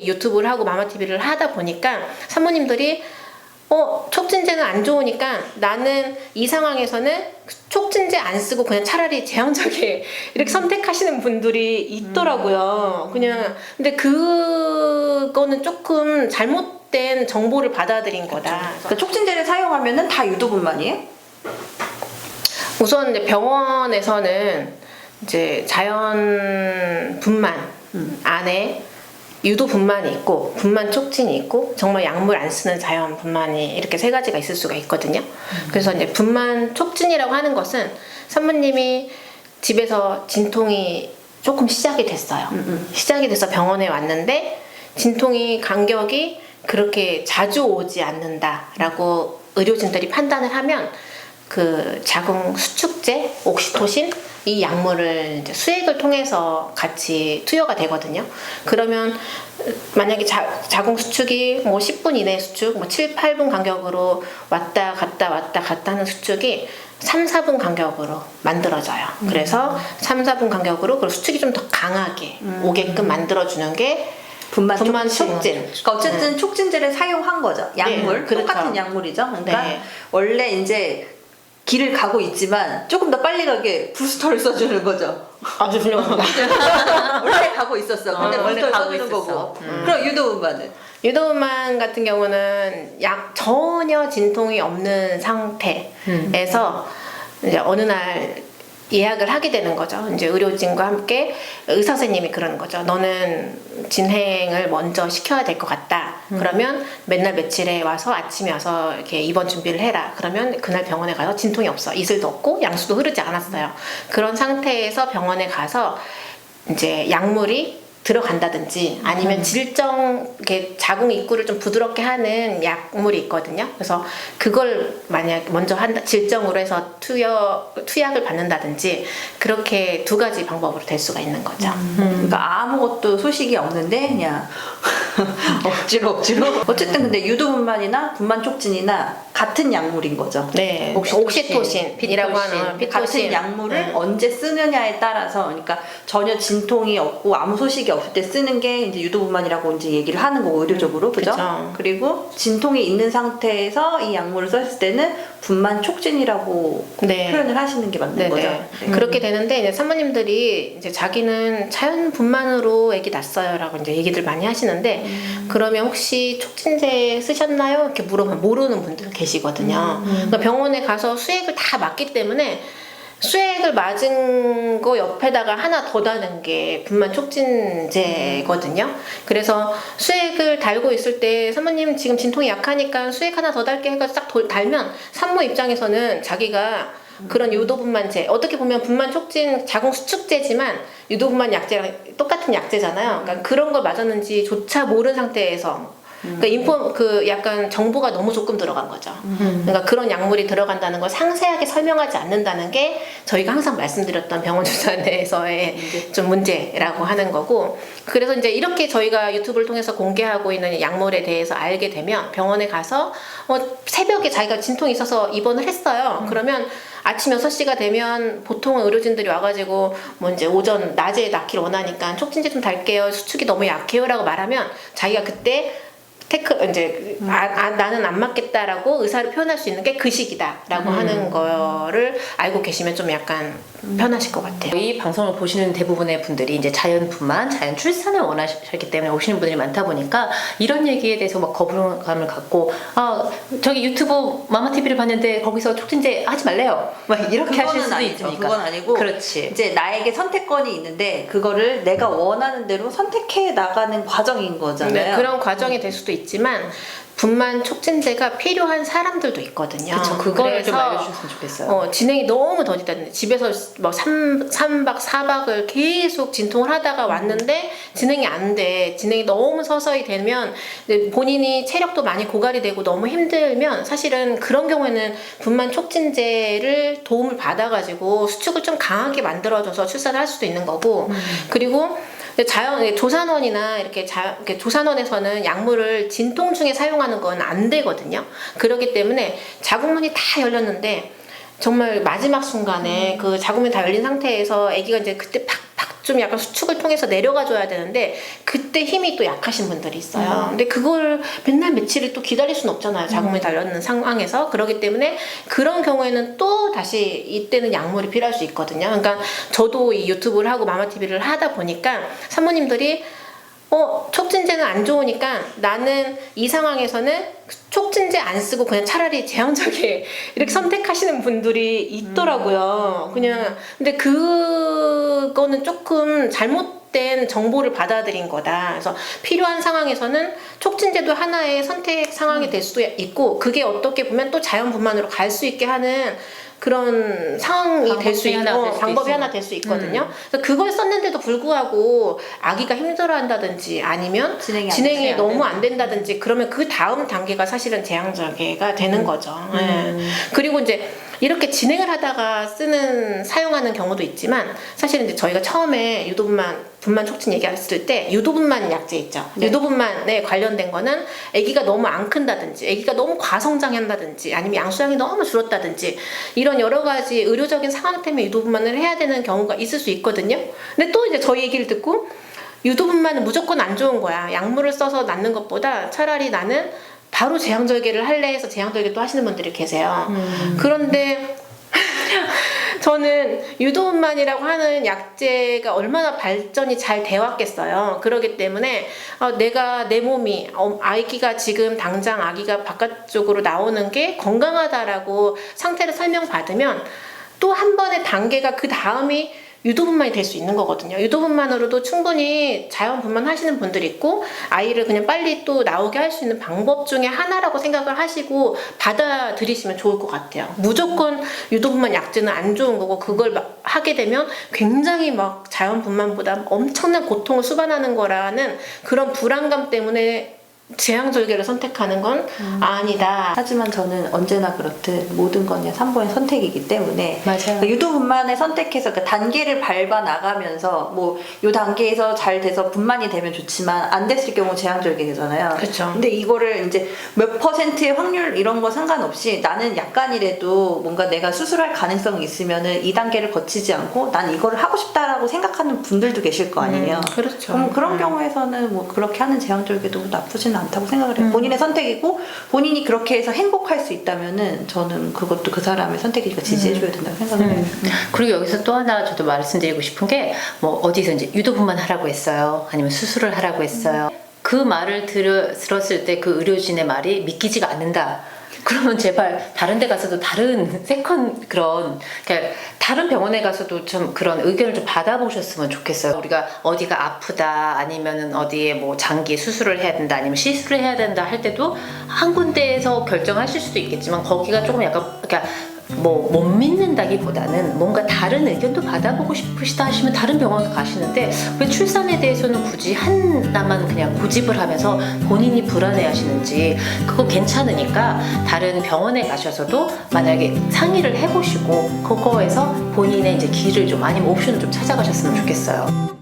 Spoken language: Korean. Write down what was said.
유튜브를 하고 마마TV를 하다 보니까 산모님들이 촉진제는 안 좋으니까 나는 이 상황에서는 촉진제 안 쓰고 그냥 차라리 제왕절개 이렇게 선택하시는 분들이 있더라고요. 그냥 근데 그거는 조금 잘못된 정보를 받아들인 거다. 그러니까 촉진제를 사용하면은 다 유도분만이에요? 우선 이제 병원에서는 이제 자연 분만 안에 유도 분만이 있고 분만 촉진이 있고 정말 약물 안 쓰는 자연 분만이 이렇게 세 가지가 있을 수가 있거든요. 그래서 이제 분만 촉진이라고 하는 것은 산모님이 집에서 진통이 조금 시작이 됐어요. 시작이 돼서 병원에 왔는데 진통이 간격이 그렇게 자주 오지 않는다라고 의료진들이 판단을 하면 그 자궁 수축제, 옥시토신 이 약물을 이제 수액을 통해서 같이 투여가 되거든요. 그러면 만약에 자궁 수축이 뭐 10분 이내 수축, 뭐 7, 8분 간격으로 왔다 갔다 하는 수축이 3, 4분 간격으로 만들어져요. 그래서 3, 4분 간격으로 그 수축이 좀 더 강하게 오게끔 만들어주는 게 분만 촉진. 그러니까 어쨌든 촉진제를 사용한 거죠. 약물, 네, 그렇죠. 똑같은 약물이죠. 그러니까 네. 원래 이제 길을 가고 있지만 조금 더 빨리 가게 부스터를 써주는 거죠. 아주 훌륭합니다. 원래 가고 있었어. 근데 원래 부스터를 가고 써주는 있었어. 거고. 그럼 유도분만은? 유도분만 같은 경우는 전혀 진통이 없는 상태에서 이제 어느 날 예약을 하게 되는 거죠. 이제 의료진과 함께 의사 선생님이 그러는 거죠. 너는 진행을 먼저 시켜야 될 것 같다. 그러면 맨날 며칠에 와서 아침에 와서 이렇게 입원 준비를 해라. 그러면 그날 병원에 가서 진통이 없어. 이슬도 없고 양수도 흐르지 않았어요. 그런 상태에서 병원에 가서 이제 약물이 들어간다든지 아니면 질정 이렇게 자궁 입구를 좀 부드럽게 하는 약물이 있거든요. 그래서 그걸 만약 먼저 질정으로 해서 투약을 받는다든지 그렇게 두 가지 방법으로 될 수가 있는 거죠. 그러니까 아무것도 소식이 없는데 그냥 억지로 어쨌든 근데 유도분만이나 분만촉진이나 같은 약물인 거죠. 네, 옥시토신이라고 하는 피토신. 같은 약물을 언제 쓰느냐에 따라서 그러니까 전혀 진통이 없고 아무 소식이 없을 때 쓰는 게 이제 유도분만이라고 이제 얘기를 하는 거고 의료적으로 그죠? 그쵸. 그리고 진통이 있는 상태에서 이 약물을 썼을 때는 분만촉진이라고 네. 표현을 하시는 게 맞는 네네. 거죠. 네. 그렇게 되는데 이제 산모님들이 이제 자기는 자연 분만으로 아기 낳았어요라고 이제 얘기들 많이 하시는데 그러면 혹시 촉진제 쓰셨나요? 이렇게 물어보면 모르는 분들 계시거든요. 그러니까 병원에 가서 수액을 다 맞기 때문에 수액을 맞은 거 옆에다가 하나 더 다는 게 분만 촉진제거든요. 그래서 수액을 달고 있을 때 산모님 지금 진통이 약하니까 수액 하나 더 달게 해가지고 딱 달면 산모 입장에서는 자기가 그런 유도분만제 어떻게 보면 분만 촉진 자궁 수축제지만 유도분만 약제랑 똑같은 약제잖아요. 그러니까 그런 걸 맞았는지 조차 모르는 상태에서 그러니까 약간 정보가 너무 조금 들어간 거죠. 그러니까 그런 약물이 들어간다는 걸 상세하게 설명하지 않는다는 게 저희가 항상 말씀드렸던 병원 주사 내에서의 좀 문제라고 하는 거고 그래서 이제 이렇게 저희가 유튜브를 통해서 공개하고 있는 약물에 대해서 알게 되면 병원에 가서 새벽에 자기가 진통이 있어서 입원을 했어요. 그러면 아침 6시가 되면 보통은 의료진들이 와가지고 뭐 이제 오전 낮에 낳기를 원하니까 촉진제 좀 달게요. 수축이 너무 약해요 라고 말하면 자기가 그때 나는 안 맞겠다라고 의사를 표현할 수 있는 게 그 시기다라고 하는 거를 알고 계시면 좀 약간 편하실 것 같아요. 이 방송을 보시는 대부분의 분들이 이제 자연 분만, 자연 출산을 원하셨기 때문에 오시는 분들이 많다 보니까 이런 얘기에 대해서 막 거부감을 갖고 저기 유튜브 마마TV를 봤는데 거기서 촉진제 하지 말래요. 막 이렇게 하실 수도 있으니까. 그건 아니고 그렇지. 이제 나에게 선택권이 있는데 그거를 내가 원하는 대로 선택해 나가는 과정인 거잖아요. 네, 그런 과정이 될 수도 있지만 분만 촉진제가 필요한 사람들도 있거든요. 그렇죠. 그거를 좀 그래서, 알려주셨으면 좋겠어요. 진행이 너무 더디다는데 집에서 뭐 3박 4박을 계속 진통을 하다가 왔는데 진행이 안 돼. 진행이 너무 서서히 되면 본인이 체력도 많이 고갈이 되고 너무 힘들면 사실은 그런 경우에는 분만 촉진제를 도움을 받아가지고 수축을 좀 강하게 만들어줘서 출산을 할 수도 있는 거고 그리고 조산원이나 이렇게 조산원에서는 약물을 진통 중에 사용하는 건 안 되거든요. 그렇기 때문에 자궁문이 다 열렸는데 정말 마지막 순간에 그 자궁문이 다 열린 상태에서 아기가 이제 그때 팍팍 좀 약간 수축을 통해서 내려가 줘야 되는데 그때 힘이 또 약하신 분들이 있어요. 근데 그걸 맨날 며칠을 또 기다릴 수는 없잖아요. 자궁이 달려있는 상황에서. 그렇기 때문에 그런 경우에는 또 다시 이때는 약물이 필요할 수 있거든요. 그러니까 저도 이 유튜브를 하고 마마TV를 하다 보니까 산모님들이 촉진제는 안 좋으니까 나는 이 상황에서는 촉진제 안 쓰고 그냥 차라리 제왕절개 이렇게 선택하시는 분들이 있더라고요. 그냥 근데 그거는 조금 잘못된 정보를 받아들인 거다. 그래서 필요한 상황에서는 촉진제도 하나의 선택 상황이 될 수 있고 그게 어떻게 보면 또 자연분만으로 갈 수 있게 하는 그런 상황이 될 수 있고 방법이 하나 될 수 있거든요. 그래서 그걸 썼는데도 불구하고 아기가 힘들어한다든지 아니면 진행이 너무 안 된다든지 그러면 그 다음 단계가 사실은 제왕절개가 되는 거죠. 네. 그리고 이제 이렇게 진행을 하다가 사용하는 경우도 있지만 사실은 이제 저희가 처음에 분만 촉진 얘기했을 때 유도분만 약제 있죠. 네. 유도분만에 관련된 거는 아기가 너무 안 큰다든지 아기가 너무 과성장한다든지 아니면 양수량이 너무 줄었다든지 이런 여러 가지 의료적인 상황 때문에 유도분만을 해야 되는 경우가 있을 수 있거든요. 근데 또 이제 저희 얘기를 듣고 유도분만은 무조건 안 좋은 거야. 약물을 써서 낳는 것보다 차라리 나는 바로 제왕절개를 할래 해서 제왕절개 또 하시는 분들이 계세요. 그런데 저는 유도분만이라고 하는 약제가 얼마나 발전이 잘 돼 왔겠어요. 그러기 때문에 내가 내 몸이 아기가 지금 당장 아기가 바깥쪽으로 나오는 게 건강하다라고 상태를 설명받으면 또 한 번의 단계가 그 다음이 유도분만이 될 수 있는 거거든요. 유도분만으로도 충분히 자연분만 하시는 분들이 있고 아이를 그냥 빨리 또 나오게 할 수 있는 방법 중에 하나라고 생각을 하시고 받아들이시면 좋을 것 같아요. 무조건 유도분만 약제는 안 좋은 거고 그걸 하게 되면 굉장히 막 자연분만보다 엄청난 고통을 수반하는 거라는 그런 불안감 때문에 제왕절개를 선택하는 건 아니다. 하지만 저는 언제나 그렇듯 모든 건 산모의 선택이기 때문에 맞아요. 유도분만을 선택해서 그 단계를 밟아 나가면서 뭐 요 단계에서 잘 돼서 분만이 되면 좋지만 안 됐을 경우 제왕절개 되잖아요. 그렇죠. 근데 이거를 이제 몇 퍼센트의 확률 이런 거 상관없이 나는 약간이라도 뭔가 내가 수술할 가능성이 있으면은 이 단계를 거치지 않고 난 이거를 하고 싶다라고 생각하는 분들도 계실 거 아니에요. 그렇죠. 그럼 그런 경우에서는 뭐 그렇게 하는 제왕절개도 나쁘지는 않다고 생각을 해요. 본인의 선택이고 본인이 그렇게 해서 행복할 수 있다면은 저는 그것도 그 사람의 선택이니까 지지해줘야 된다고 생각을 해요. 그리고 여기서 또 하나 저도 말씀드리고 싶은 게 뭐 어디서 이제 유도분만 하라고 했어요. 아니면 수술을 하라고 했어요. 그 말을 들었을 때 그 의료진의 말이 믿기지가 않는다. 그러면 제발 다른 데 가서도 다른 그러니까 다른 병원에 가서도 좀 그런 의견을 좀 받아보셨으면 좋겠어요. 우리가 어디가 아프다 아니면은 어디에 뭐 장기 수술을 해야 된다 아니면 시술을 해야 된다 할 때도 한 군데에서 결정하실 수도 있겠지만 거기가 조금 약간 그러니까 뭐 못 믿는다기보다는 뭔가 다른 의견도 받아보고 싶으시다 하시면 다른 병원 가시는데 왜 출산에 대해서는 굳이 하나만 그냥 고집을 하면서 본인이 불안해 하시는지 그거 괜찮으니까 다른 병원에 가셔서도 만약에 상의를 해보시고 그거에서 본인의 이제 길을 좀 아니면 옵션을 좀 찾아가셨으면 좋겠어요.